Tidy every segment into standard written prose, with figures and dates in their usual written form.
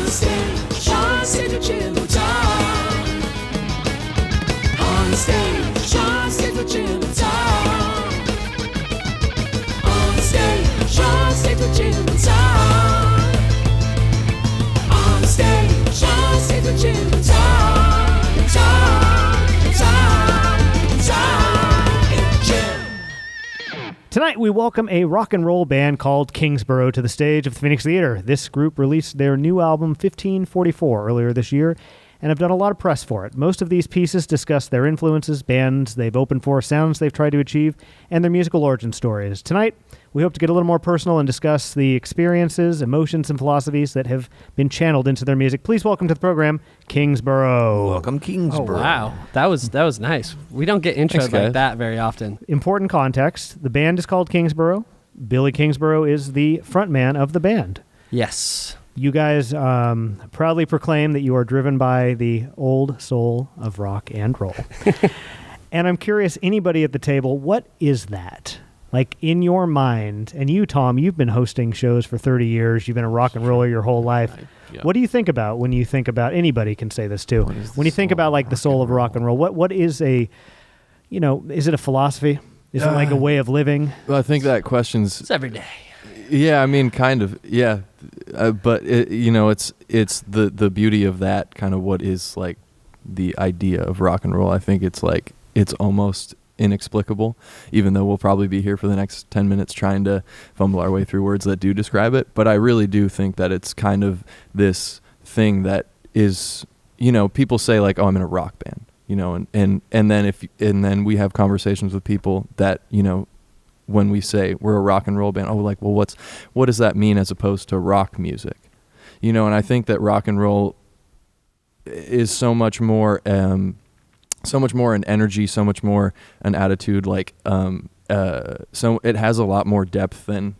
Onstage, onstage with Jim and Tom. Onstage, onstage with Jim and Tom. Onstage, onstage with Jim and Tom. Onstage, onstage with Jim and Tom. Tom and Jim. Tonight, we welcome a rock and roll band called Kingsborough to the stage of the Phoenix Theater. This group released their new album, 1544, earlier this year, and have done a lot of press for it. Most of these pieces discuss their influences, bands they've opened for, sounds they've tried to achieve, and their musical origin stories. Tonight, we hope to get a little more personal and discuss the experiences, emotions, and philosophies that have been channeled into their music. Please welcome to the program, Kingsborough. Welcome, Kingsborough. Oh, wow. That was nice. We don't get intros like that very often. Important context. The band is called Kingsborough. Billy Kingsborough is the frontman of the band. Yes. You guys proudly proclaim that you are driven by the old soul of rock and roll. And I'm curious, anybody at the table, what is that? Like, in your mind, and you, Tom, you've been hosting shows for 30 years. You've been a rock and roller your whole life. Yeah. What do you think about when you think about, anybody can say this too, when you think about like the soul of rock and roll, what is a, is it a philosophy? Is it like a way of living? Well, I think that question's... It's every day. Yeah, I mean, kind of, yeah. But, it's the beauty of that, kind of what is, like, the idea of rock and roll. I think it's, like, it's almost inexplicable, even though we'll probably be here for the next 10 minutes trying to fumble our way through words that do describe it. But I really do think that it's kind of this thing that is, people say, like, oh, I'm in a rock band, and then we have conversations with people that, when we say we're a rock and roll band, what does that mean as opposed to rock music? And I think that rock and roll is so much more an energy, so much more an attitude, so it has a lot more depth than,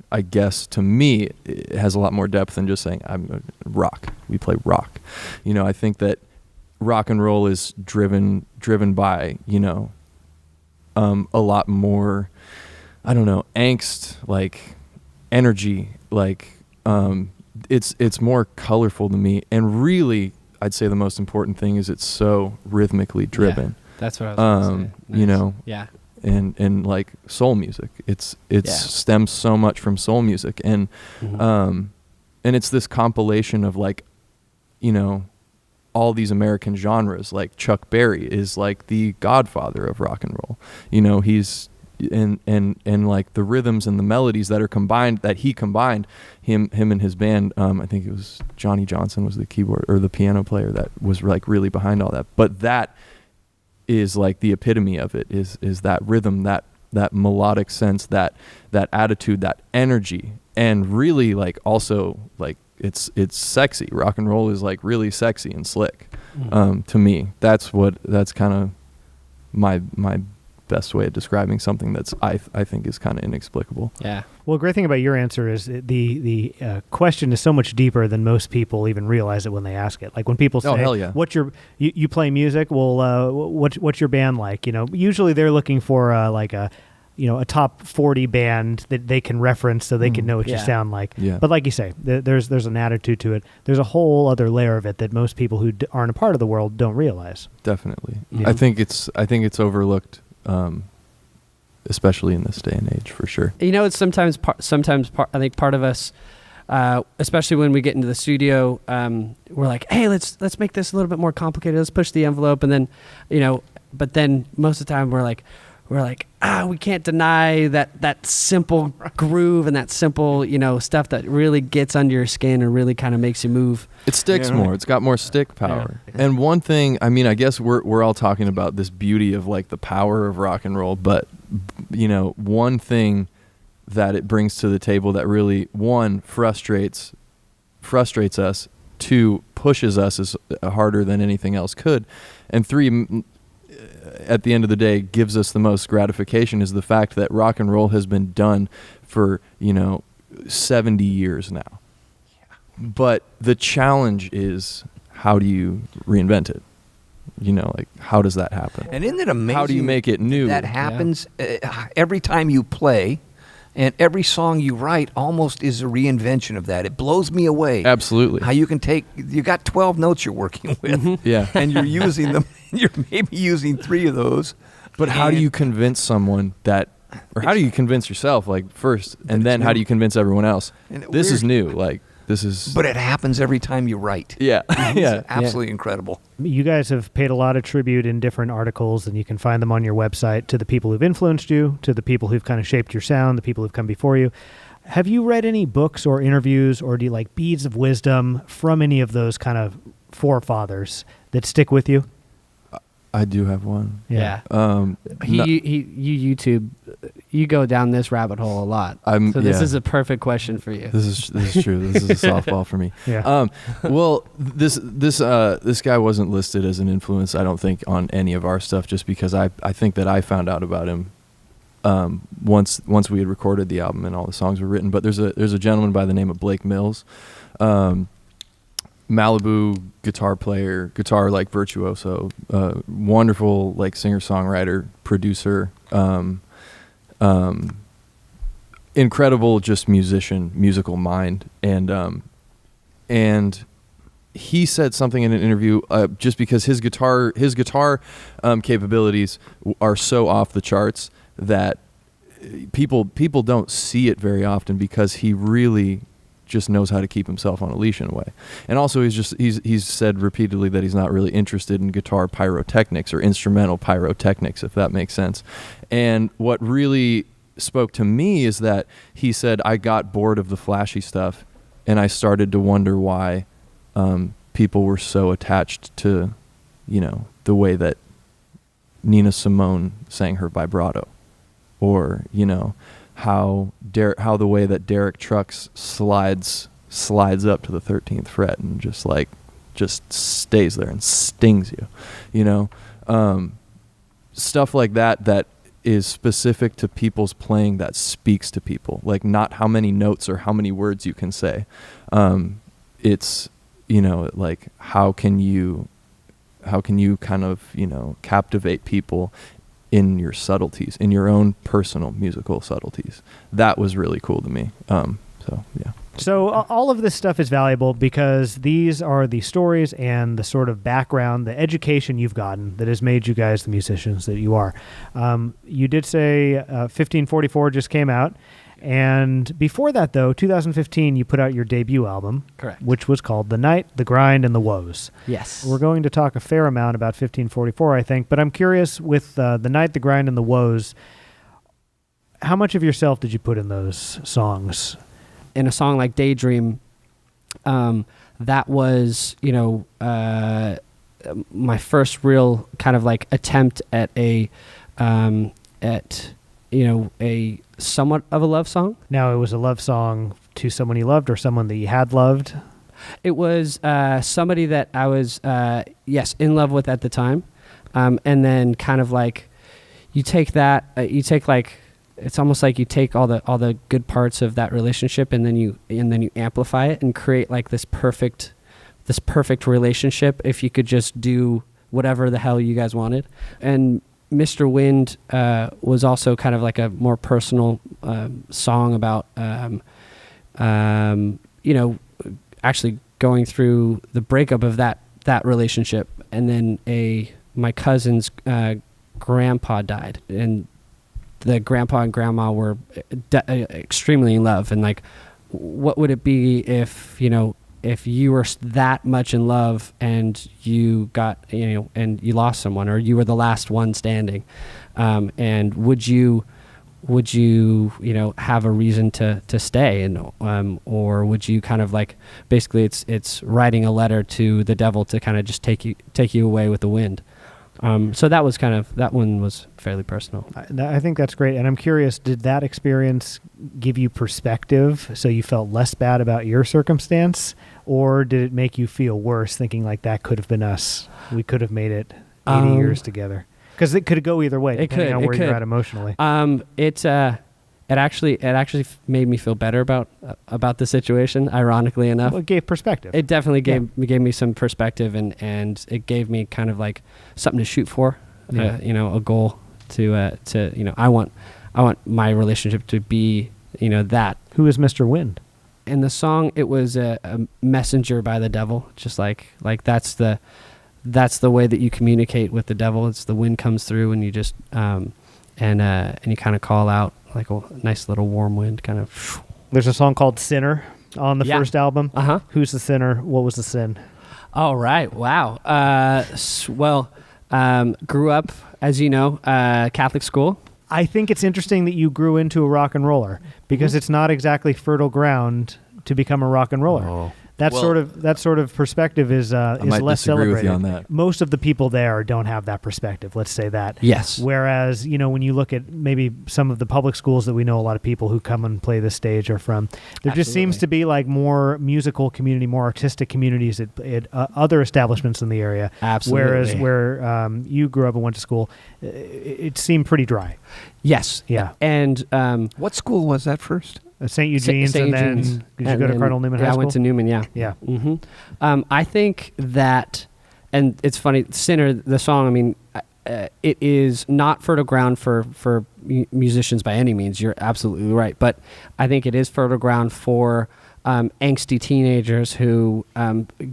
I guess, to me, it has a lot more depth than just saying, I'm rock, we play rock. I think that rock and roll is driven by, a lot more, I don't know, angst, like energy, like it's more colorful to me. And really, I'd say the most important thing is it's so rhythmically driven. Yeah, that's what I was going to say. Nice. Yeah. And like soul music, it stems so much from soul music, and and it's this compilation of, like, all these American genres. Like Chuck Berry is like the godfather of rock and roll. He's and like the rhythms and the melodies that are combined, that he combined, him and his band. I think it was Johnny Johnson was the keyboard or the piano player that was like really behind all that. But that is like the epitome of it, is that rhythm, that melodic sense, that attitude, that energy, and really, like, also, like, it's sexy. Rock and roll is like really sexy and slick. To me, that's kind of my best way of describing something that's I think is kind of inexplicable. Yeah. Well, the great thing about your answer is the question is so much deeper than most people even realize it when they ask it. Like when people say, "Oh, hell yeah. What's you play music? Well, what's your band like?" Usually they're looking for a top 40 band that they can reference so they can know what you sound like. Yeah. But like you say, there's an attitude to it. There's a whole other layer of it that most people who aren't a part of the world don't realize. Definitely. Yeah. I think it's overlooked, especially in this day and age, for sure. It's sometimes I think part of us, especially when we get into the studio, we're like, hey, let's make this a little bit more complicated. Let's push the envelope. And then, but then most of the time we're like, we can't deny that simple groove and that simple, stuff that really gets under your skin and really kind of makes you move. It sticks more. It's got more stick power. Yeah. And one thing, I mean, I guess we're all talking about this beauty of, like, the power of rock and roll, but one thing that it brings to the table that really, one, frustrates us, two, pushes us as harder than anything else could, and three, at the end of the day, gives us the most gratification, is the fact that rock and roll has been done for 70 years now. Yeah. But the challenge is, how do you reinvent it? Like, how does that happen? And isn't it amazing? How do you make it new? That happens every time you play. And every song you write almost is a reinvention of that. It blows me away. Absolutely. How you got 12 notes you're working with. Yeah. And you're using them. You're maybe using 3 of those. But how do you convince someone that, or how do you convince yourself, like, first, and then how do you convince everyone else? This is new. Like, this is. But it happens every time you write. Yeah. Yeah. It's absolutely incredible. You guys have paid a lot of tribute in different articles, and you can find them on your website, to the people who've influenced you, to the people who've kind of shaped your sound, the people who've come before you. Have you read any books or interviews, or do you like beads of wisdom from any of those kind of forefathers that stick with you? I do have one. Yeah. No- You YouTube, you go down this rabbit hole a lot. So this is a perfect question for you. This is true. This is a softball for me. Yeah. Well, this guy wasn't listed as an influence, I don't think, on any of our stuff, just because I think that I found out about him once we had recorded the album and all the songs were written. But there's a gentleman by the name of Blake Mills, Malibu guitar player, guitar like virtuoso, wonderful like singer-songwriter, producer, incredible just musical mind, and he said something in an interview, just because his guitar capabilities are so off the charts that people don't see it very often, because he really just knows how to keep himself on a leash in a way. And also he's said repeatedly that he's not really interested in guitar pyrotechnics or instrumental pyrotechnics, if that makes sense. And what really spoke to me is that he said, I got bored of the flashy stuff, and I started to wonder why people were so attached to, the way that Nina Simone sang her vibrato, or, how the way that Derek Trucks slides up to the 13th fret and just stays there and stings you, stuff like that is specific to people's playing, that speaks to people, like not how many notes or how many words you can say. It's, like how can you kind of, captivate people in your subtleties, in your own personal musical subtleties. That was really cool to me. So, yeah. So all of this stuff is valuable because these are the stories and the sort of background, the education you've gotten that has made you guys the musicians that you are. You did say 1544 just came out. And before that, though, 2015, you put out your debut album. Correct. Which was called The Night, The Grind, and The Woes. Yes. We're going to talk a fair amount about 1544, I think. But I'm curious, with The Night, The Grind, and The Woes, how much of yourself did you put in those songs? In a song like Daydream, that was, my first real kind of like attempt at a somewhat of a love song. Now, it was a love song to someone you loved or someone that you had loved? It was somebody that I was, in love with at the time. And then kind of like, it's almost like you take all the good parts of that relationship and then you amplify it and create like this perfect relationship if you could just do whatever the hell you guys wanted. And Mr. Wind was also kind of like a more personal song about, actually going through the breakup of that relationship. And then my cousin's grandpa died, and the grandpa and grandma were extremely in love. And like, what would it be if you were that much in love and you got, and you lost someone, or you were the last one standing, and would you have a reason to stay, and or would you kind of like, basically it's writing a letter to the devil to kind of just take you away with the wind. So that one was fairly personal. I think that's great. And I'm curious, did that experience give you perspective so you felt less bad about your circumstance? Or did it make you feel worse thinking like that could have been us? We could have made it 80 years together. Because it could go either way, depending on where you're at emotionally. It actually made me feel better about the situation, ironically enough. Well, it gave perspective. It definitely gave me some perspective, and it gave me kind of like something to shoot for, a goal to I want my relationship to be that. Who is Mr. Wind? In the song, it was a messenger by the devil, just like that's the way that you communicate with the devil. It's the wind comes through and you just and you kind of call out like a nice little warm wind kind of. There's a song called Sinner on the first album. Uh-huh. Who's the sinner? What was the sin? All right. Wow. Grew up, as you know, Catholic school. I think it's interesting that you grew into a rock and roller because it's not exactly fertile ground to become a rock and roller. Oh. That sort of perspective is I might less disagree celebrated. with you on that. Most of the people there don't have that perspective. Let's say that. Yes. Whereas when you look at maybe some of the public schools that we know a lot of people who come and play this stage are from, there just seems to be like more musical community, more artistic communities at other establishments in the area. Absolutely. Whereas where you grew up and went to school, it seemed pretty dry. Yes. Yeah. And What school was that first? St. Eugene's, St. and then Eugene's. did you go to Cardinal Newman High Yeah, School? I went to Newman. Yeah. Yeah. Mm-hmm. I think that, and it's funny, Sinner, the song, I mean, it is not fertile ground for musicians by any means. You're absolutely right. But I think it is fertile ground for angsty teenagers who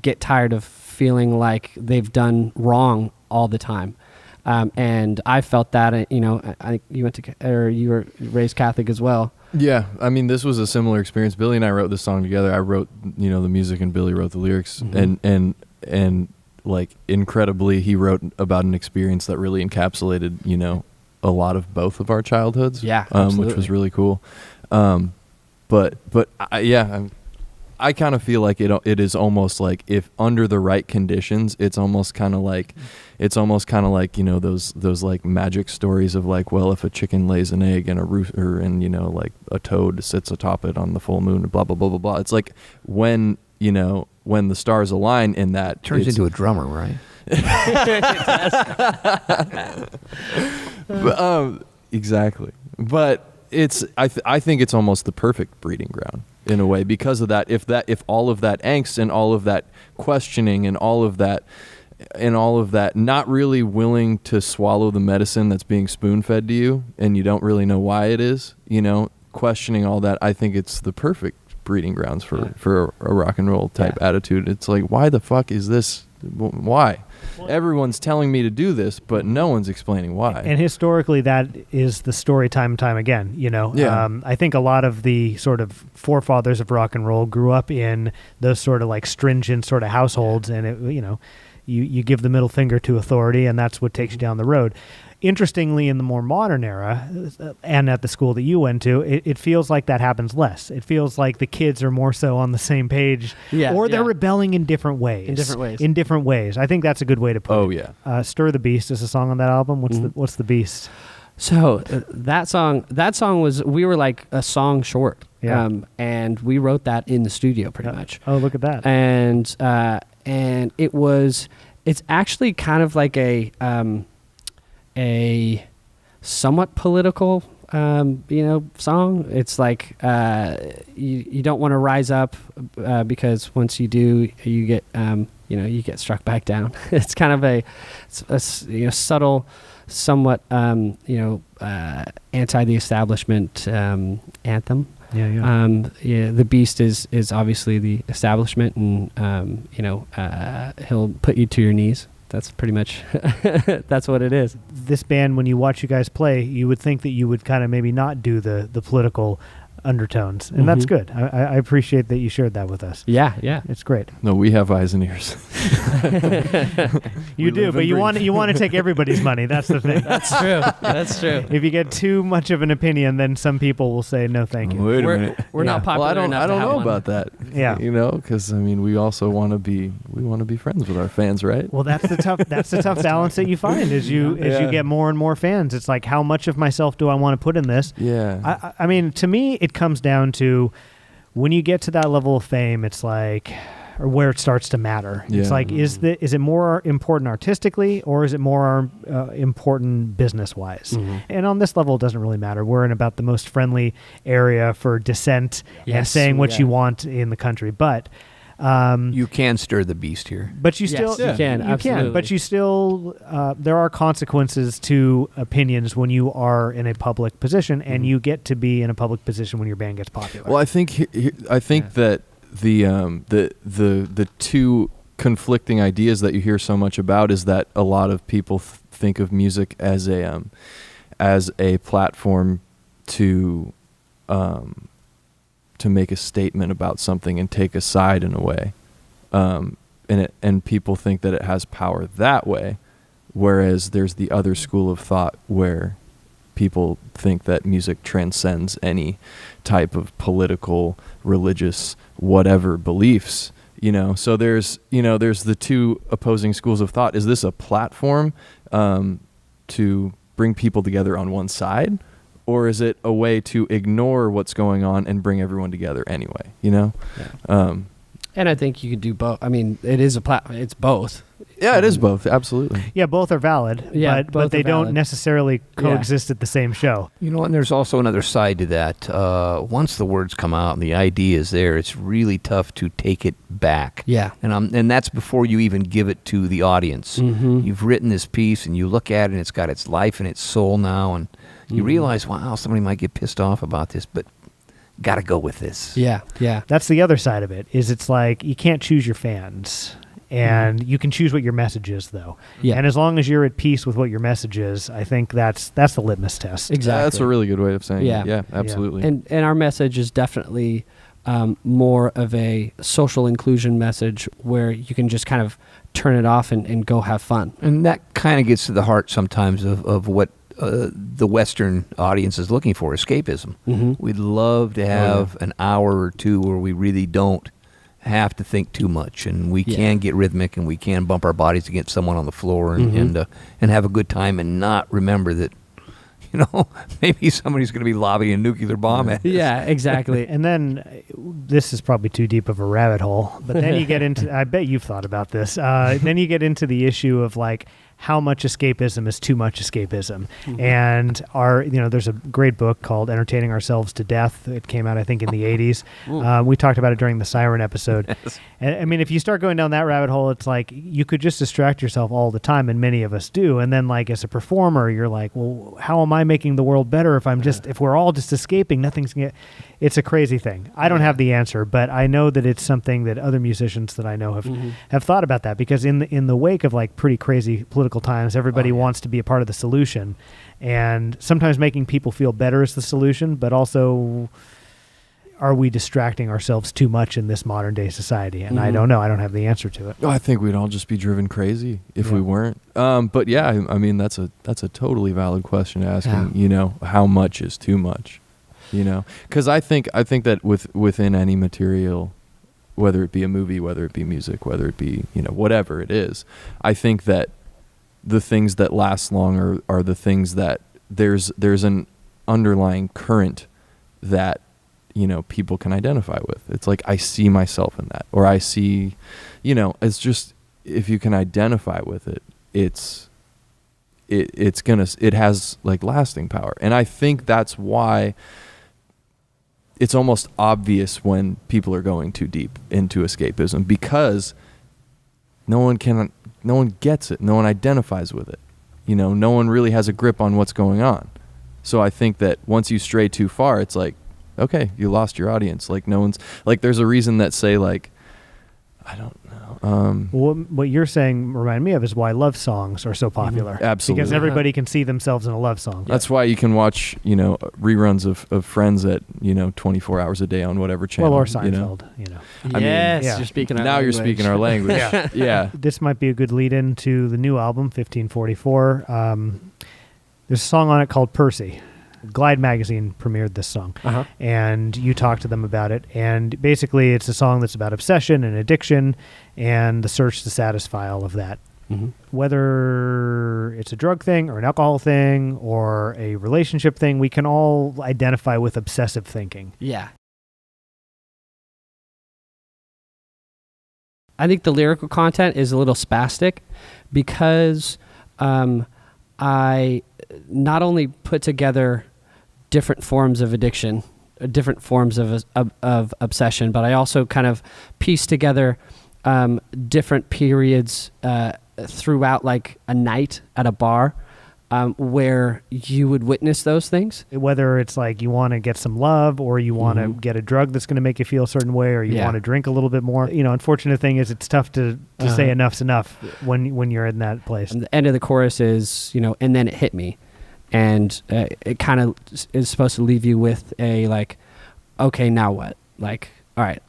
get tired of feeling like they've done wrong all the time. And I felt that, I think you were raised Catholic as well. Yeah, I mean, this was a similar experience. Billy and I wrote this song together. I wrote, the music, and Billy wrote the lyrics. Mm-hmm. And like incredibly, he wrote about an experience that really encapsulated, a lot of both of our childhoods. Yeah, which was really cool. I kind of feel like it is almost like if under the right conditions, it's almost kind of like those like magic stories of like, well, if a chicken lays an egg and a rooster and like a toad sits atop it on the full moon, blah blah blah blah blah. It's like when the stars align in that Turns into a drummer, right? Exactly. But I think it's almost the perfect breeding ground in a way because of that. If all of that angst and all of that questioning and all of that not really willing to swallow the medicine that's being spoon-fed to you and you don't really know why it is, questioning all that, I think it's the perfect breeding grounds for a rock and roll type attitude. It's like, why the fuck is this? Why? Everyone's telling me to do this, but no one's explaining why. And historically, that is the story time and time again, Yeah. I think a lot of the sort of forefathers of rock and roll grew up in those sort of like stringent sort of households, and it, you give the middle finger to authority, and that's what takes you down the road. Interestingly, in the more modern era, and at the school that you went to, it feels like that happens less. It feels like the kids are more so on the same page, or they're rebelling in different ways. In different ways. I think that's a good way to put it. Oh, yeah. Stir the Beast is a song on that album. What's the Beast? So that song was, we were like a song short. Yeah. And we wrote that in the studio pretty much. Oh, look at that. And it's actually kind of like a somewhat political, song. It's like you don't want to rise up because once you do, you get you get struck back down. It's kind of a subtle, somewhat anti the establishment anthem. The Beast is obviously the establishment, and he'll put you to your knees. That's pretty much that's what it is. This band, when you watch you guys play, you would think that you would kind of maybe not do the political undertones, and that's good. I appreciate that you shared that with us. Yeah, It's great. No, we have eyes and ears. You do, but you want to take everybody's money. That's the thing. That's true. That's true. If you get too much of an opinion, then some people will say no, thank you. Wait a minute. We're not popular Well, enough. I don't to have know one. about that. Yeah. Because I mean, we also want to be friends with our fans, right? Well, that's the tough balance that you find as you get more and more fans. It's like, how much of myself do I want to put in this? Yeah. I mean, to me, it comes down to when you get to that level of fame, it's like, or where it starts to matter. Yeah. It's like, is it more important artistically, or is it more important business-wise? Mm-hmm. And on this level, it doesn't really matter. We're in about the most friendly area for dissent and saying what you want in the country. But You can stir the beast here. But you Yes, still you can, absolutely. but you still there are consequences to opinions when you are in a public position, and you get to be in a public position when your band gets popular. Well, I think that the two conflicting ideas that you hear so much about is that a lot of people think of music as a platform to make a statement about something and take a side in a way, and people think that it has power that way, whereas there's the other school of thought where people think that music transcends any type of political, religious, whatever beliefs. So there's the two opposing schools of thought. Is this a platform to bring people together on one side, or is it a way to ignore what's going on and bring everyone together anyway? Yeah. And I think you could do both. I mean, it is it's both. Yeah, it is both. Absolutely. Yeah, both are valid. Yeah, but both they are don't valid. necessarily coexist at the same show. And there's also another side to that. Once the words come out and the idea is there, it's really tough to take it back. Yeah. And that's before you even give it to the audience. Mm-hmm. You've written this piece, and you look at it, and it's got its life and its soul now, and you realize, wow, somebody might get pissed off about this, but got to go with this. Yeah, yeah. That's the other side of it. Is it's like you can't choose your fans, and you can choose what your message is, though. Yeah. And as long as you're at peace with what your message is, I think that's the litmus test. Exactly. Yeah, that's a really good way of saying Yeah. it. Yeah, absolutely. And our message is definitely more of a social inclusion message where you can just kind of turn it off and go have fun. And that kind of gets to the heart sometimes of what the Western audience is looking for, escapism. Mm-hmm. We'd love to have an hour or two where we really don't have to think too much, and we can get rhythmic, and we can bump our bodies against someone on the floor and have a good time, and not remember that, maybe somebody's going to be lobbing a nuclear bomb at us. Yeah, exactly. And then this is probably too deep of a rabbit hole, but then you get into, I bet you've thought about this, then you get into the issue of like, how much escapism is too much escapism. And there's a great book called Entertaining Ourselves to Death. It came out, I think, in the 80s. We talked about it during the Siren episode. Yes. And, I mean, if you start going down that rabbit hole, it's like you could just distract yourself all the time, and many of us do. And then, like, as a performer, you're like, well, how am I making the world better if we're all just escaping? It's a crazy thing. I don't have the answer, but I know that it's something that other musicians that I know have thought about that, because in the wake of like pretty crazy political times, everybody wants to be a part of the solution, and sometimes making people feel better is the solution, but also, are we distracting ourselves too much in this modern day society? And I don't know. I don't have the answer to it. I think we'd all just be driven crazy if we weren't. But yeah, I mean, that's a totally valid question asking, how much is too much, because I think that within any material, whether it be a movie, whether it be music, whether it be, whatever it is, I think that the things that last long are the things that there's an underlying current that, people can identify with. It's like, I see myself in that, or I see, it's just, if you can identify with it, it has like lasting power. And I think that's why it's almost obvious when people are going too deep into escapism, because no one gets it. No one identifies with it. No one really has a grip on what's going on. So I think that once you stray too far, it's like, okay, you lost your audience. Like, no one's like, there's a reason that say like, I don't know. What you're saying remind me of is why love songs are so popular. Absolutely. Because everybody can see themselves in a love song. That's why you can watch, reruns of Friends at, 24 hours a day on whatever channel. Well, or Seinfeld, I mean, You're speaking our now language. you're speaking our language. Yeah. This might be a good lead in to the new album, 1544. There's a song on it called Percy. Glide magazine premiered this song, and you talked to them about it. And basically, it's a song that's about obsession and addiction and the search to satisfy all of that. Whether it's a drug thing or an alcohol thing or a relationship thing, we can all identify with obsessive thinking. Yeah. I think the lyrical content is a little spastic because I not only put together different forms of addiction different forms of obsession, but I also kind of pieced together different periods throughout like a night at a bar where you would witness those things. Whether it's like you want to get some love, or you want to get a drug that's going to make you feel a certain way, or you want to drink a little bit more. Unfortunate thing is it's tough to say enough's enough when you're in that place. And the end of the chorus is, and then it hit me. And it kind of is supposed to leave you with a like, okay, now what? Like, all right,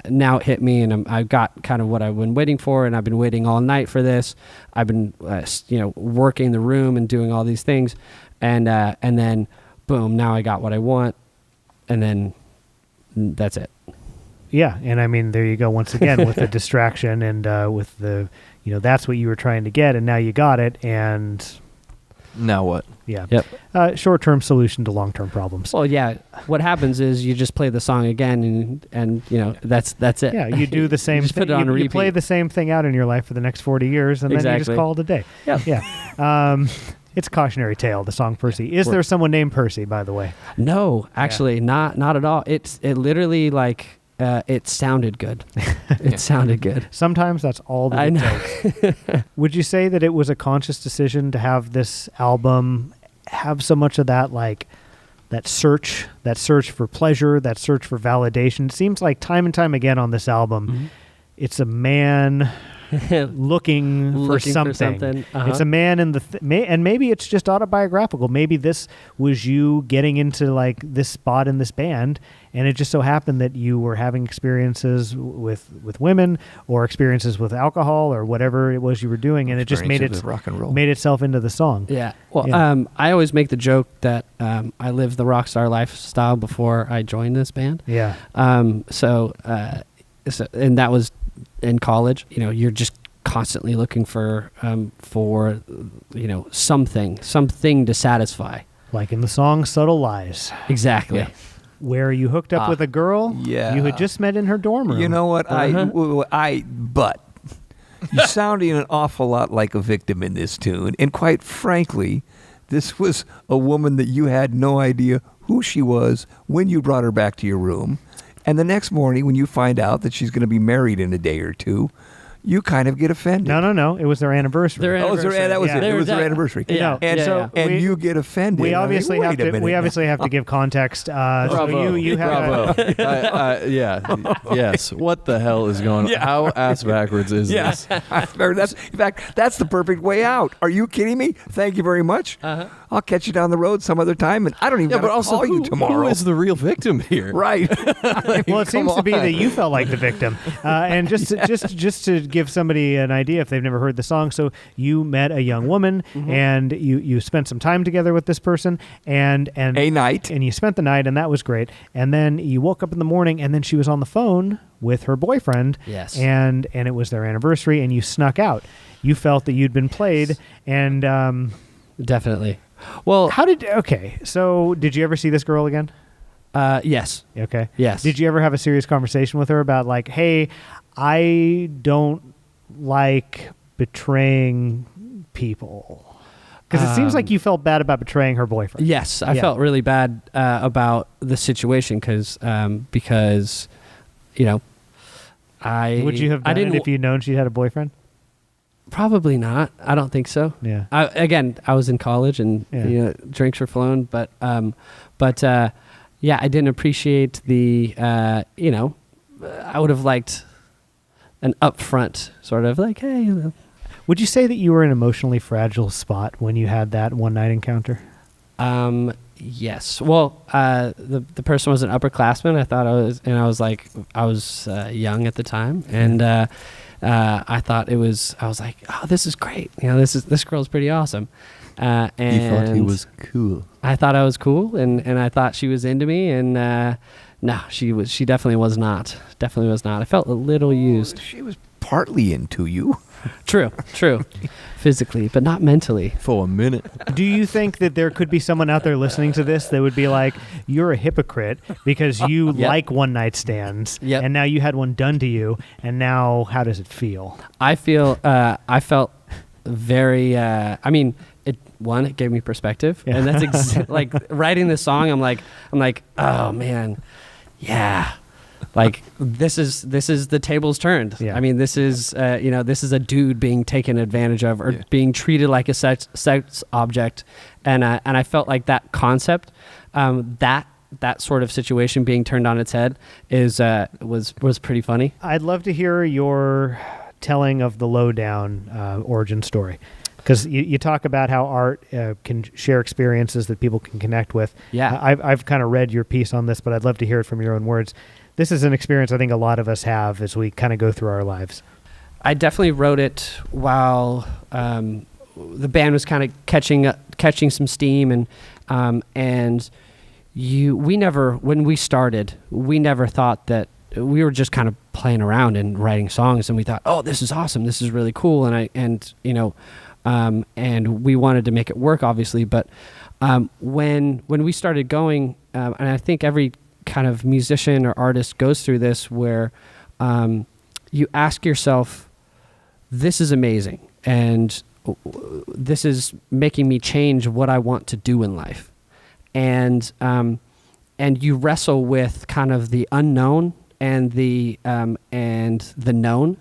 now it hit me, and I've got kind of what I've been waiting for, and I've been waiting all night for this. I've been, working the room and doing all these things, and then, boom, now I got what I want, and then that's it. Yeah, and I mean, there you go once again with the distraction and with the, that's what you were trying to get, and now you got it, and now what? Yeah. Yep. Short-term solution to long-term problems. Well, yeah. What happens is you just play the song again, and that's it. Yeah, you do the same just thing. Put it on repeat. You play the same thing out in your life for the next 40 years, and then you just call it a day. Yep. Yeah. It's a cautionary tale, the song Percy. Is there someone named Percy, by the way? No, actually, not at all. It literally like it sounded good. It sounded good. Sometimes that's all that it takes. Would you say that it was a conscious decision to have this album have so much of that, like that search for pleasure, that search for validation? It seems like time and time again on this album, it's a man looking for something. It's a man in and maybe it's just autobiographical. Maybe this was you getting into like this spot in this band, and it just so happened that you were having experiences with women, or experiences with alcohol, or whatever it was you were doing, and it just made itself into the song. Yeah. Well, I always make the joke that I lived the rock star lifestyle before I joined this band. Yeah. So and that was in college. You're just constantly looking for something to satisfy. Like in the song "Subtle Lies." Exactly. Yeah. Where you hooked up with a girl you had just met in her dorm room. You know what? But you're sounding an awful lot like a victim in this tune. And quite frankly, this was a woman that you had no idea who she was when you brought her back to your room. And the next morning, when you find out that she's going to be married in a day or two, you kind of get offended. No. It was their anniversary. That was it. It was their anniversary. Yeah. And you get offended. We obviously have to give context. Bravo. So you Bravo. Yes. What the hell is going on? How ass backwards is this? In fact, that's the perfect way out. Are you kidding me? Thank you very much. I'll catch you down the road some other time, and I don't even call you tomorrow. Who is the real victim here? Right. Well, it seems to be that you felt like the victim. And just to give somebody an idea if they've never heard the song, so you met a young woman, and you spent some time together with this person, and a night, and you spent the night, and that was great. And then you woke up in the morning, and then she was on the phone with her boyfriend. Yes. And it was their anniversary, and you snuck out. You felt that you'd been played, and definitely. Well, so did you ever see this girl again? Yes. Okay. Yes. Did you ever have a serious conversation with her about like, hey, I don't like betraying people? Because it seems like you felt bad about betraying her boyfriend. Yes, I felt really bad about the situation because would you have done it if you'd known she had a boyfriend? Probably not. I don't think so. Yeah. I was in college and drinks were flowing, but I didn't appreciate the I would have liked an upfront sort of like, hey. Would you say that you were in an emotionally fragile spot when you had that one night encounter? Yes. Well, the person was an upperclassman. I was young at the time, and I thought I was like, oh, this is great. This girl's pretty awesome. And he thought he was cool. I thought I was cool, and I thought she was into me, and no, she definitely was not. Definitely was not. I felt a little used. She was partly into you. True. Physically, but not mentally. For a minute. Do you think that there could be someone out there listening to this that would be like, you're a hypocrite because you like one night stands, and now you had one done to you, and now how does it feel? I felt very, one, it gave me perspective, Yeah. and that's like writing this song. I'm like, oh man, yeah. Like this is the tables turned. Yeah. I mean, this is this is a dude being taken advantage of or being treated like a sex object, and I felt like that concept, that sort of situation being turned on its head was pretty funny. I'd love to hear your telling of the lowdown origin story, because you talk about how art can share experiences that people can connect with. Yeah. I've kind of read your piece on this, but I'd love to hear it from your own words. This is an experience I think a lot of us have as we kind of go through our lives. I definitely wrote it while the band was kind of catching some steam, and when we started, we never thought that we were just kind of playing around and writing songs, and we thought, oh, this is awesome, this is really cool, and we wanted to make it work, obviously, but when we started going, and I think every kind of musician or artist goes through this, where you ask yourself, this is amazing, and this is making me change what I want to do in life, and you wrestle with kind of the unknown and the known.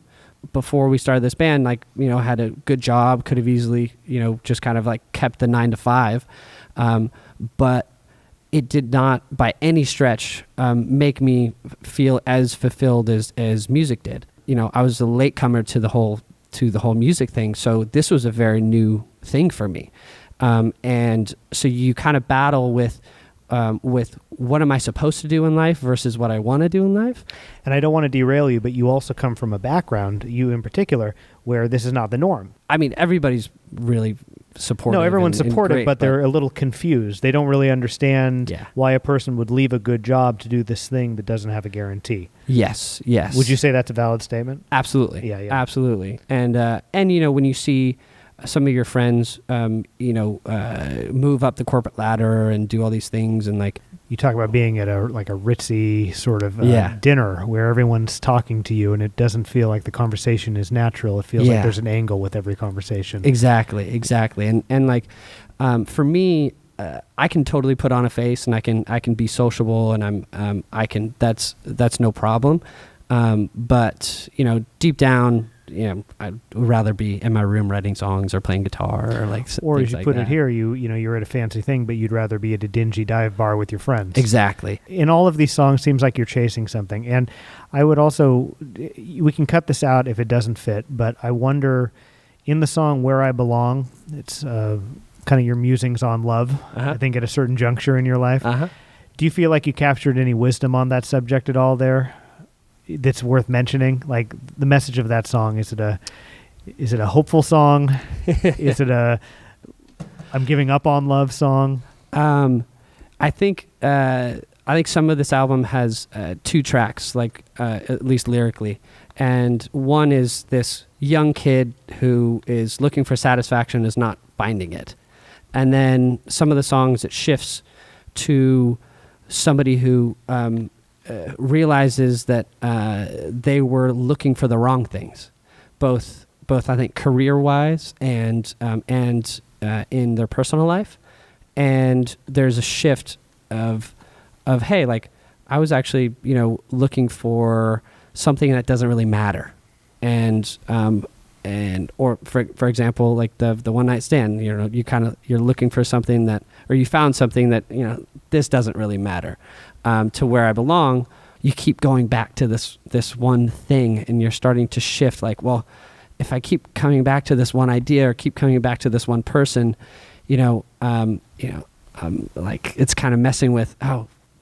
Before we started this band, like, had a good job, could have easily, just kind of like kept the 9 to 5, but it did not by any stretch make me feel as fulfilled as music did. I was a latecomer to the whole music thing, so this was a very new thing for me, and so you kind of battle with what am I supposed to do in life versus what I want to do in life. And I don't want to derail you, but you also come from a background, you in particular, where this is not the norm. I mean, everybody's really supportive. No, everyone's and supportive, great, but they're a little confused. They don't really understand why a person would leave a good job to do this thing that doesn't have a guarantee. Yes. Would you say that's a valid statement? Absolutely. Yeah. Absolutely. And when you see some of your friends, move up the corporate ladder and do all these things, and like, you talk about being at a ritzy sort of dinner where everyone's talking to you, and it doesn't feel like the conversation is natural. It feels like there's an angle with every conversation. Exactly. And like, for me, I can totally put on a face, and I can be sociable, and that's no problem. But deep down, I'd rather be in my room writing songs or playing guitar or like. Or as you like put that. it here, you're at a fancy thing, but you'd rather be at a dingy dive bar with your friends. Exactly. In all of these songs, seems like you're chasing something. And I would also, we can cut this out if it doesn't fit, but I wonder, in the song "Where I Belong," it's kind of your musings on love. I think at a certain juncture in your life. Do you feel like you captured any wisdom on that subject at all there that's worth mentioning? Like, the message of that song, is it a hopeful song? Is it a I'm giving up on love song? I think some of this album has 2 tracks, like at least lyrically, and one is this young kid who is looking for satisfaction, is not finding it, and then some of the songs, it shifts to somebody who realizes that they were looking for the wrong things, both I think career-wise and in their personal life, and there's a shift of hey, like, I was actually looking for something that doesn't really matter, and or for example, like the one night stand, you're looking for something that, or you found something that this doesn't really matter. To Where I Belong, you keep going back to this one thing, and you're starting to shift, like, well, if I keep coming back to this one idea or keep coming back to this one person, like, it's kind of messing with,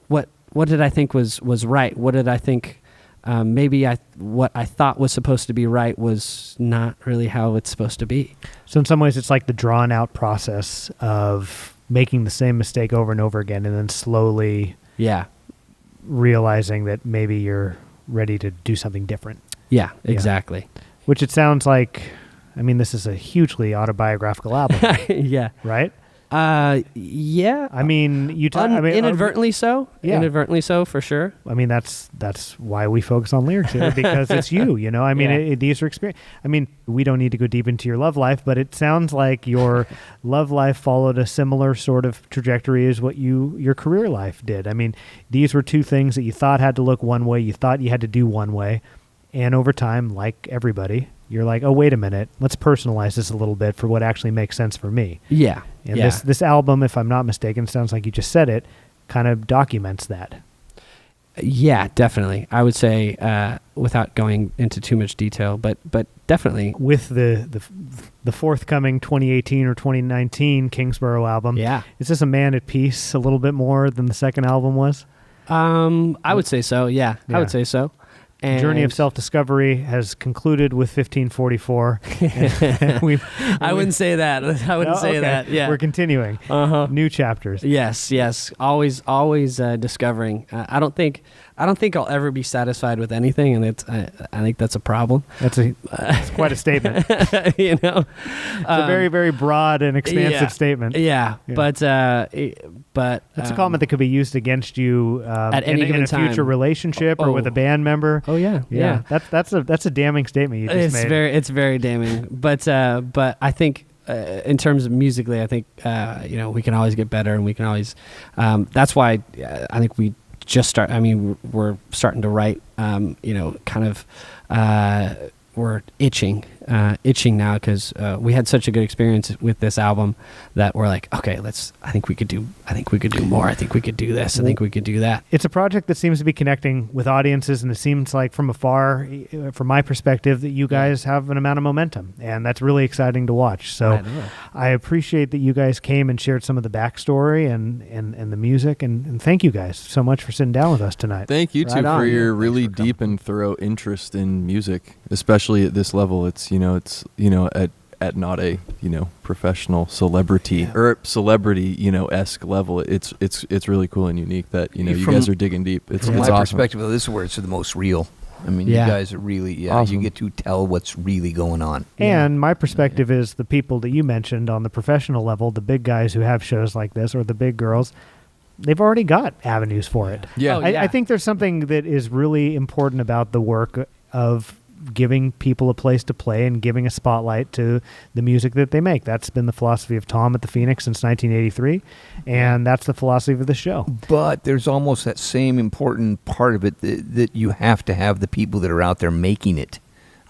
what did I think was right? What did I think maybe what I thought was supposed to be right was not really how it's supposed to be. So in some ways, it's like the drawn out process of making the same mistake over and over again, and then slowly realizing that maybe you're ready to do something different. Yeah, exactly. Which it sounds like, I mean, this is a hugely autobiographical album. Yeah. Right? Yeah. I mean, Inadvertently so. Yeah. Inadvertently so, for sure. I mean, that's why we focus on lyrics here, because it's you, you know. I mean, Yeah. these are experience. I mean, we don't need to go deep into your love life, but it sounds like your love life followed a similar sort of trajectory as what your career life did. I mean, these were two things that you thought had to look one way, you thought you had to do one way, and over time, like everybody, you're like, oh, wait a minute, let's personalize this a little bit for what actually makes sense for me. Yeah. And this album, if I'm not mistaken, sounds like you just said it, kind of documents that. Yeah, definitely. I would say, without going into too much detail, but definitely. With the forthcoming 2018 or 2019 Kingsborough album, Yeah. is this a man at peace a little bit more than the second album was? I would say so. Yeah. I would say so. And Journey of Self-Discovery has concluded with 1544. I wouldn't say that. I wouldn't say that. Yeah. We're continuing. New chapters. Yes. Always discovering. I don't think I'll ever be satisfied with anything, and I think that's a problem. That's quite a statement. You know, It's a very, very broad and expansive statement. Yeah. But it's a comment that could be used against you at any given in a time. future relationship or with a band member. Oh yeah. That's a damning statement you just made. It's very damning. But I think in terms of musically, I think we can always get better, and we can always. That's why I think we just start. I mean, we're starting to write. We're itching now because we had such a good experience with this album that we're like, okay, I think we could do more. I think we could do this. I think we could do that. It's a project that seems to be connecting with audiences, and it seems like from afar, from my perspective, that you guys have an amount of momentum, and that's really exciting to watch. So I appreciate that you guys came and shared some of the backstory and the music, and thank you guys so much for sitting down with us tonight. Thank you Right too on. for your Yeah, really deep and thorough interest in music, especially at this level. It's at not a professional celebrity or celebrity esque level. It's really cool and unique that you guys are digging deep. It's From my awesome. perspective, this is where it's the most real. I mean, Yeah. you guys are really, Awesome. you get to tell what's really going on. And my perspective is the people that you mentioned on the professional level, the big guys who have shows like this, or the big girls, they've already got avenues for it. Yeah. I think there's something that is really important about the work of giving people a place to play and giving a spotlight to the music that they make. That's been the philosophy of Tom at the Phoenix since 1983, and that's the philosophy of the show. But there's almost that same important part of it that you have to have the people that are out there making it,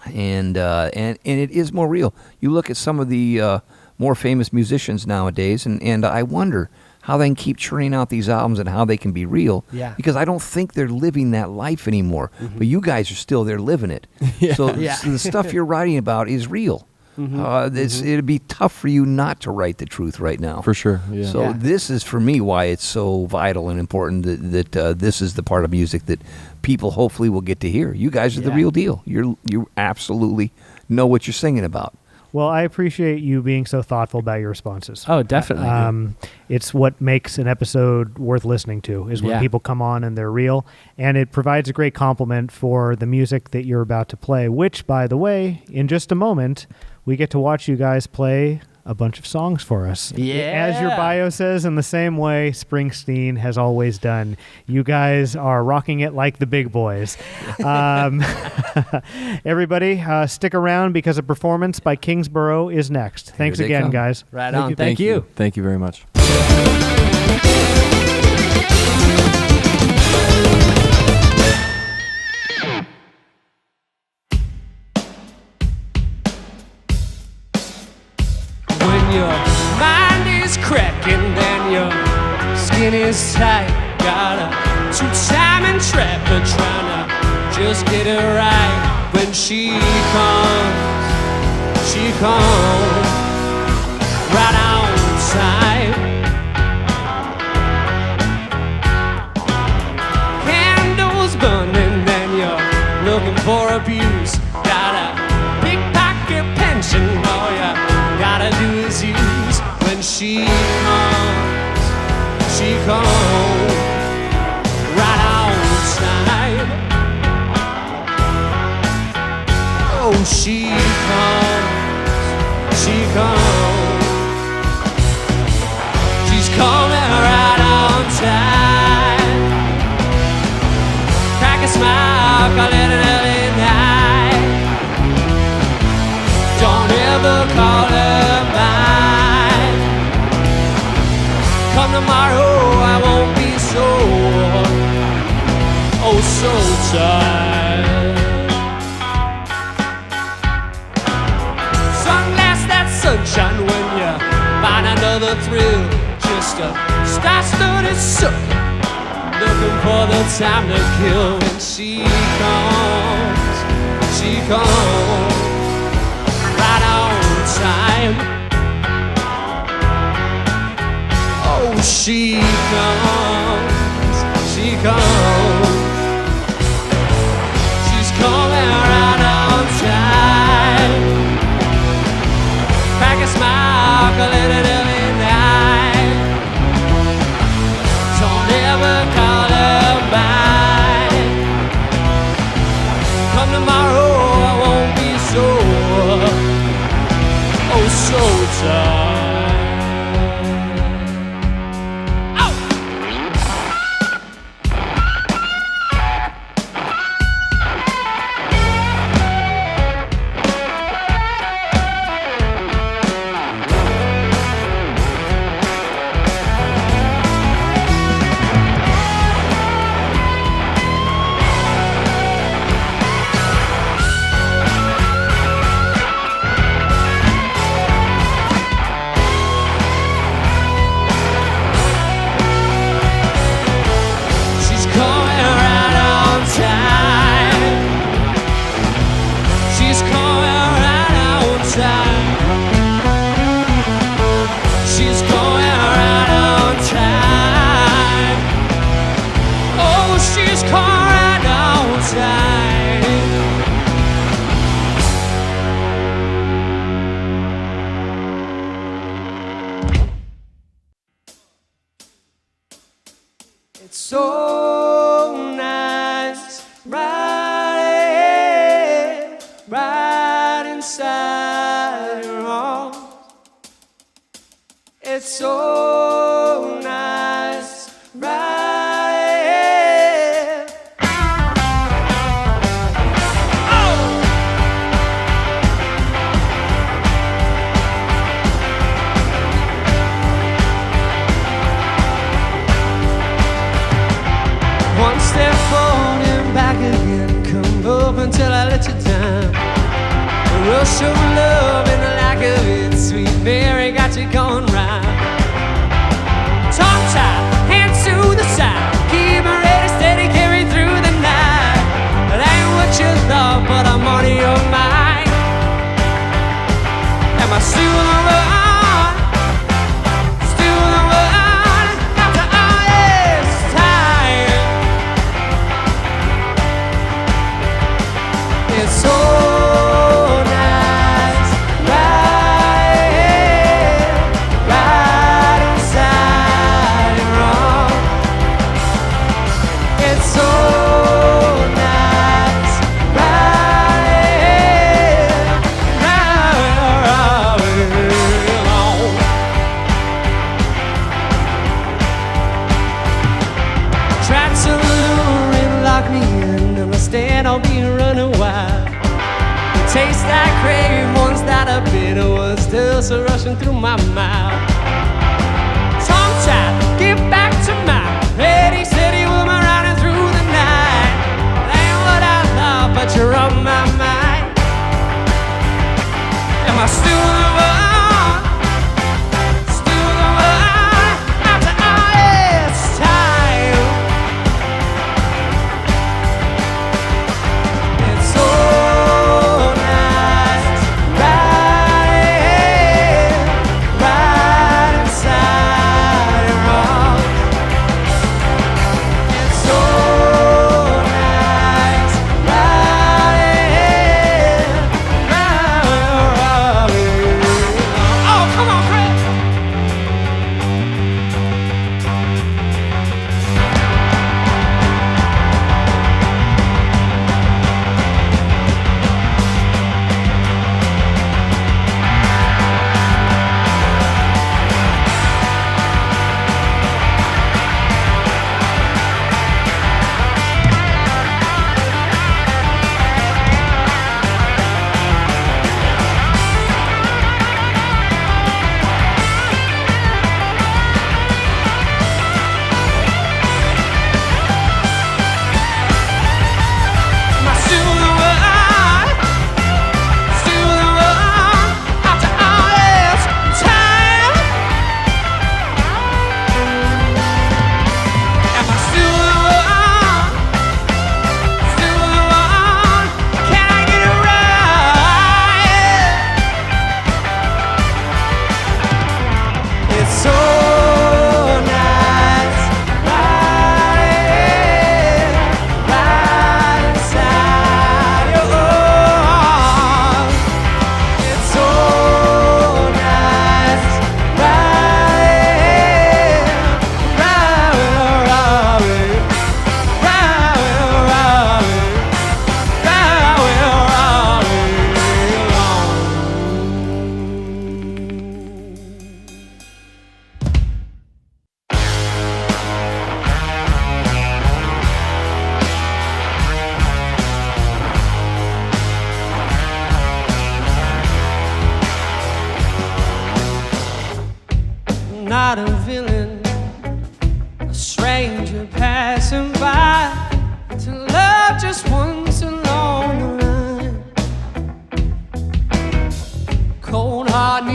and it is more real. You look at some of the more famous musicians nowadays, and I wonder how they can keep churning out these albums and how they can be real. Yeah. Because I don't think they're living that life anymore. But you guys are still there living it. So the stuff you're writing about is real. It'd be tough for you not to write the truth right now. For sure. Yeah. So this is, for me, why it's so vital and important that this is the part of music that people hopefully will get to hear. You guys are the real deal. You absolutely know what you're singing about. Well, I appreciate you being so thoughtful about your responses. Oh, definitely. It's what makes an episode worth listening to, is when people come on and they're real. And it provides a great compliment for the music that you're about to play, which, by the way, in just a moment, we get to watch you guys play a bunch of songs for us. Yeah. As your bio says, in the same way Springsteen has always done. You guys are rocking it like the big boys. Everybody, stick around because a performance by Kingsborough is next. Thanks they again, come. guys. Right on. Thank you. Thank you very much. When your mind is cracking and your skin is tight, got a two-timing trapper trying to just get it right. When she comes right on time. Candles burning and you're looking for abuse. Got a big pocket pension, all you gotta do is use. When she comes right on time. Oh, she comes. tired. Sunglass that sunshine when you find another thrill. Just a star-studded sucker looking for the time to kill. When she comes right on time. Oh, she comes. She's coming right on time. Crack a smile, a little every night. Don't ever call her back. Come tomorrow, I won't be so tired. It's so nice, right inside your arms. It's so nice, right. Oh! One step forward and back again. Come up until I let you down. A rush of love and the lack of it. Sweet Mary got you going round. Tongue tied, hands to the side. Keep it ready, steady, carry through the night. It ain't what you thought, but I'm on your mind. Am I still the one? Still the one? After all this time. It's so nice, right inside your arms. It's so nice, tried to lure and lock me in. Instead I'll be running wild. The taste I crave, once that a bitter was still so rushing through my mouth. Tongue tied, get back to my ready, steady woman running through the night. That ain't what I thought, but you're on my mind. Am I still the one? Still the one? After all this time. It's so nice, right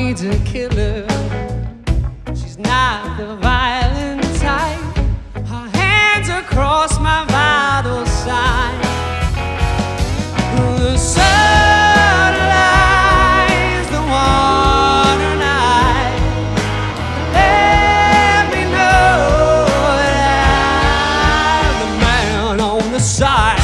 needs a killer. She's not the violent type. Her hands across my vital sign. The sun lies the water night. Let me know that I'm the man on the side.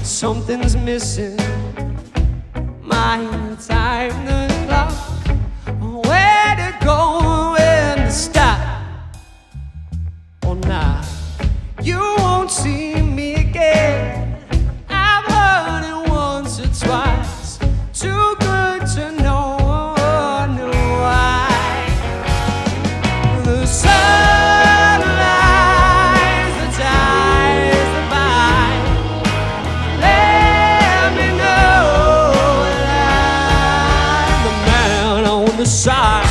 Something's missing. My time, the clock. Where to go, when to stop, or not. You won't see me again. I've heard it once or twice. Too good to know why. The sun lies, the tides the vine. Let me know that I'm the man on the side.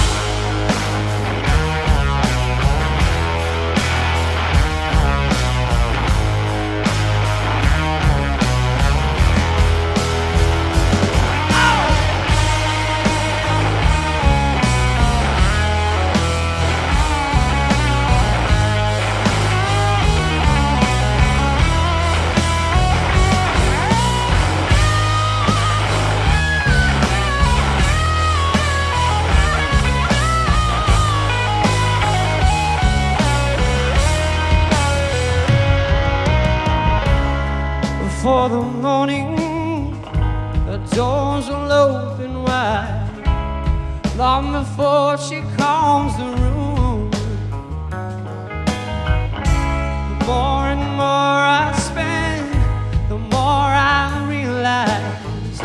Before the morning, the doors will open wide. Long before she calms the room. The more and more I spend, the more I realize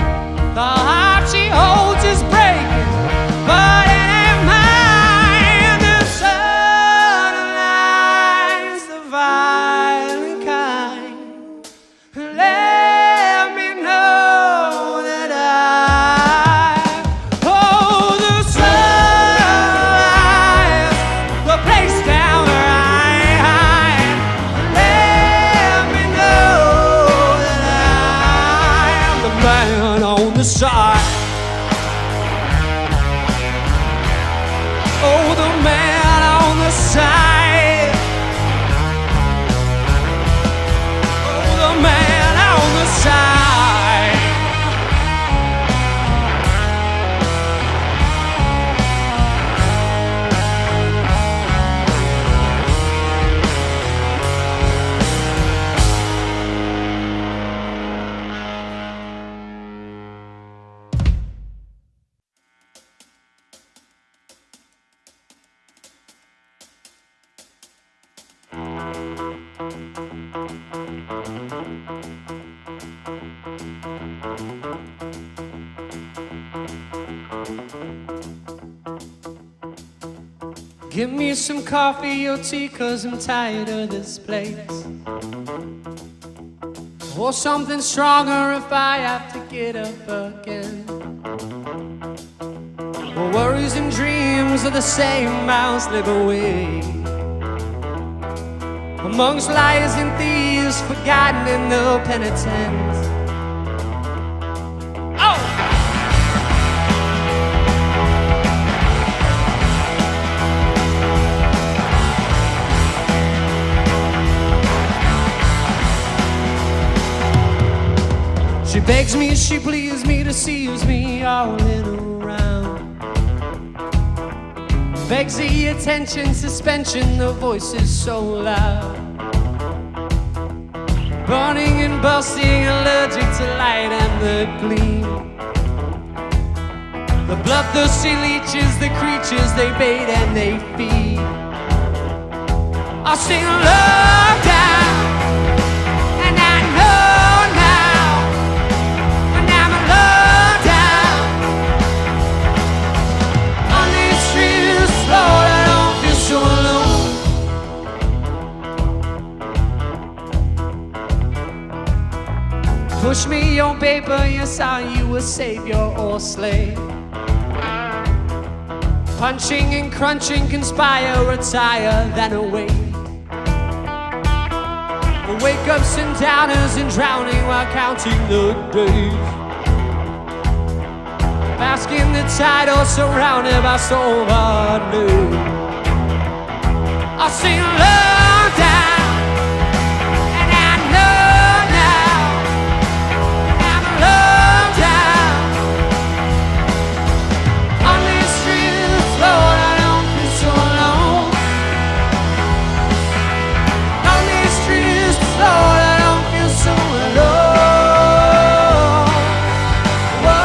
the heart she holds is breaking, but it ain't mine. The sun lights the violent kind. Let me know that I hold the sunlight, the place down where I hide. Let me know that I am the man on the side. Oh, the man on the side. Oh, the man on the side. Give me some coffee or tea, 'cause I'm tired of this place. Or something stronger if I have to get up again. Well, worries and dreams are the same, I'll slip away amongst liars and thieves, forgotten in the penitent. Oh! She begs me, she pleads me, deceives me all in around. Begs the attention, suspension, the voice is so loud. Burning and bursting, allergic to light and the gleam. The bloodthirsty leeches, the creatures they bait and they feed. I'll sing love down, and I know now, when I'm alone down on these streets, Lord, I don't feel so alone. Push me on paper, yes, are you a savior or slave? punching and crunching, conspire, retire, then awake. Wake ups and downers and drowning while counting the days. Bask in the tide or surrounded by sober news. I sing low down, and I know now I'm low down. On this street of the floor, I don't feel so alone. On this street of the floor, I don't feel so alone. Whoa.